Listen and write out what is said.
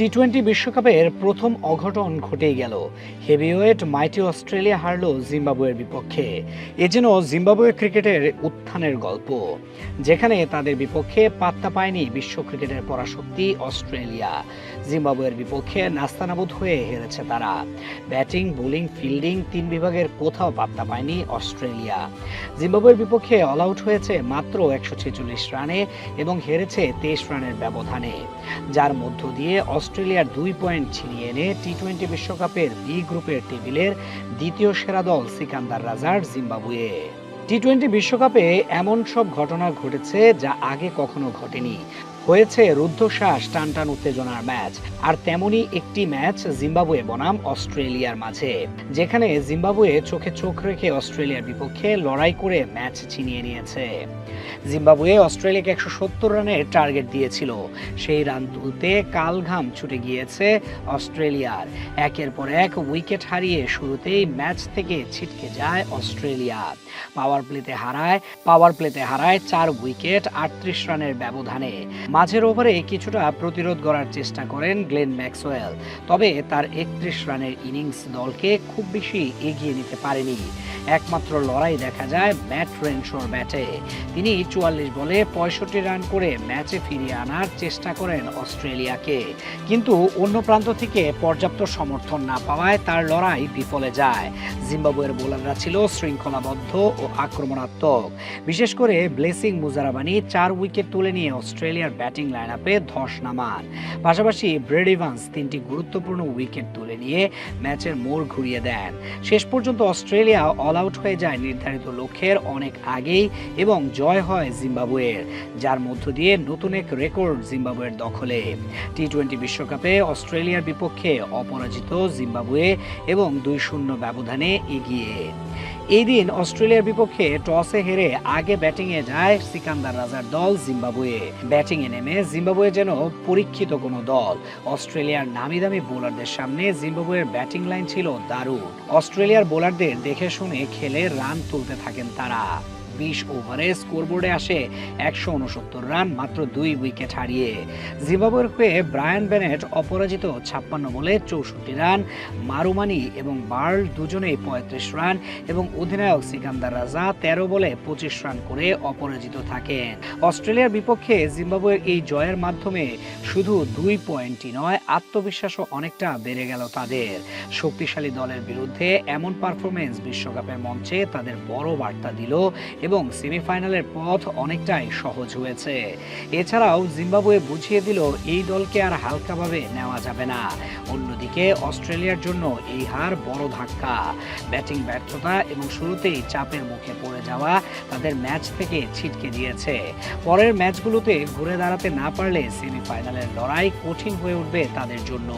টি-20 বিশ্বকাপের প্রথম অঘটন ঘটেই গেল। হেভিওয়েট মাইটি অস্ট্রেলিয়া হারল জিম্বাবুয়ের বিপক্ষে। এ যেন জিম্বাবুয়ে ক্রিকেটের উত্থানের গল্প, যেখানে তাদের বিপক্ষে পাত্তা পায়নি বিশ্ব ক্রিকেটের পরাশক্তি অস্ট্রেলিয়া। জিম্বাবুয়ের বিপক্ষে নাস্তানাবুদ হয়ে হেরেছে তারা। ব্যাটিং, বোলিং, ফিল্ডিং তিন বিভাগের কোথাও পাত্তা পায়নি অস্ট্রেলিয়া। জিম্বাবুয়ের বিপক্ষে অল আউট হয়েছে মাত্র 146 রানে এবং হেরেছে 23 রানের ব্যবধানে, যার মধ্য দিয়ে অস্ট্রেলিয়ার 2 পয়েন্ট ছিনিয়ে এনে টি-20 বিশ্বকাপের বি গ্রুপের টেবিলের দ্বিতীয় সেরা দল সিকান্দার রাজার জিম্বাবুয়ে। টি-20 বিশ্বকাপে এমন সব ঘটনা ঘটেছে যা আগে কখনো ঘটেনি। হয়েছে রুদ্ধশ্বাস টানটান উত্তেজনার ম্যাচ, আর তেমনই একটি ম্যাচ জিম্বাবুয়ে বনাম অস্ট্রেলিয়ার মাঝে, যেখানে জিম্বাবুয়ে চোখে চোখ রেখে অস্ট্রেলিয়ার বিপক্ষে লড়াই করে ম্যাচ ছিনিয়ে নিয়েছে। জিম্বাবুয়ে অস্ট্রেলিয়াকে 170 রানের টার্গেট দিয়েছিল। সেই রান তুলতে কালঘাম ছুটে গিয়েছে অস্ট্রেলিয়ার। একের পর এক উইকেট হারিয়ে শুরুতেই ম্যাচ থেকে ছিটকে যায় অস্ট্রেলিয়া। পাওয়ার প্লেতে হারায় 4 উইকেট 38 রানের ব্যবধানে। মাঝের ওভারে কিছুটা প্রতিরোধ করার চেষ্টা করেন গ্লেন ম্যাক্সওয়েল, তবে তার 31 রানের ইনিংস দলকে খুব বেশি এগিয়ে নিতে পারেনি। একমাত্র লড়াই দেখা যায় ম্যাট রেনশোর ব্যাটে। তিনি 44 বলে 65 রান করে ম্যাচে ফিরিয়ে আনার চেষ্টা করেন অস্ট্রেলিয়াকে, কিন্তু অন্য প্রান্ত থেকে পর্যাপ্ত সমর্থন না পাওয়ায় তার লড়াই বিফলে যায়। জিম্বাবুয়ের বোলাররা ছিল শৃঙ্খলাবদ্ধ ও আক্রমণাত্মক। বিশেষ করে ব্লেসিং মুজারাবানি 4 উইকেট তুলে নিয়ে অস্ট্রেলিয়ার ব্যাটিং লাইনআপে ধস নামান। পাশাপাশি ব্রেড ইভান্স 3টি গুরুত্বপূর্ণ উইকেট তুলে নিয়ে ম্যাচের মোড় ঘুরিয়ে দেন। শেষ পর্যন্ত অস্ট্রেলিয়া অল আউট হয়ে যায় নির্ধারিত লক্ষ্যের অনেক আগেই এবং জয় হয় জিম্বাবুয়ের, যার মধ্য দিয়ে নতুন এক রেকর্ড জিম্বাবুয়ের দখলে। টি-20 বিশ্বকাপে অস্ট্রেলিয়ার বিপক্ষে অপরাজিত জিম্বাবুয়ে এবং 2-0 ব্যবধানে এগিয়ে। এই দিন অস্ট্রেলিয়ার বিপক্ষে টসে হেরে আগে ব্যাটিংয়ে যায় সিকান্দার রাজার দল জিম্বাবুয়ে। ব্যাটিংয়ে নেমে জিম্বাবুয়ে যেন পরীক্ষিত কোনো দল। অস্ট্রেলিয়ার নামিদামি বোলারদের সামনে জিম্বাবুয়ের ব্যাটিং লাইন ছিল দারুণ। অস্ট্রেলিয়ার বোলারদের দেখে শুনে খেলে রান তুলতে থাকেন তারা। 20 ওভারে স্কোরবোর্ডে আসে 169 রান মাত্র 2 উইকেট হারিয়ে। জিম্বাবুয়ের হয়ে ব্রায়ান বেনেট অপরাজিত 56 বলে 64 রান, মারুমানি এবং বার্ল দুজনেই 35 রান এবং অধিনায়ক সিকান্দার রাজা 13 বলে 25 রান করে অপরাজিত থাকেন। অস্ট্রেলিয়ার বিপক্ষে জিম্বাবুয়ের এই জয়ের মাধ্যমে শুধু 2 পয়েন্টই নয়, আত্মবিশ্বাসও অনেকটা বেড়ে গেল তাদের। শক্তিশালী দলের বিরুদ্ধে এমন পারফরমেন্স বিশ্বকাপের মঞ্চে তাদের বড় বার্তা দিল এবং সেমিফাইনালের পথ অনেকটাই সহজ হয়েছে। এছাড়াও জিম্বাবুয়ে বুঝিয়ে দিল এই দলকে আর হালকাভাবে নেওয়া যাবে না। অন্যদিকে অস্ট্রেলিয়ার জন্য এই হার বড় ধাক্কা। ব্যাটিং ব্যর্থতা এবং শুরুতেই চাপের মুখে পড়ে যাওয়া তাদের ম্যাচ থেকে ছিটকে দিয়েছে। পরের ম্যাচগুলোতে ঘুরে দাঁড়াতে না পারলে সেমিফাইনালের লড়াই কঠিন হয়ে উঠবে তাদের জন্য।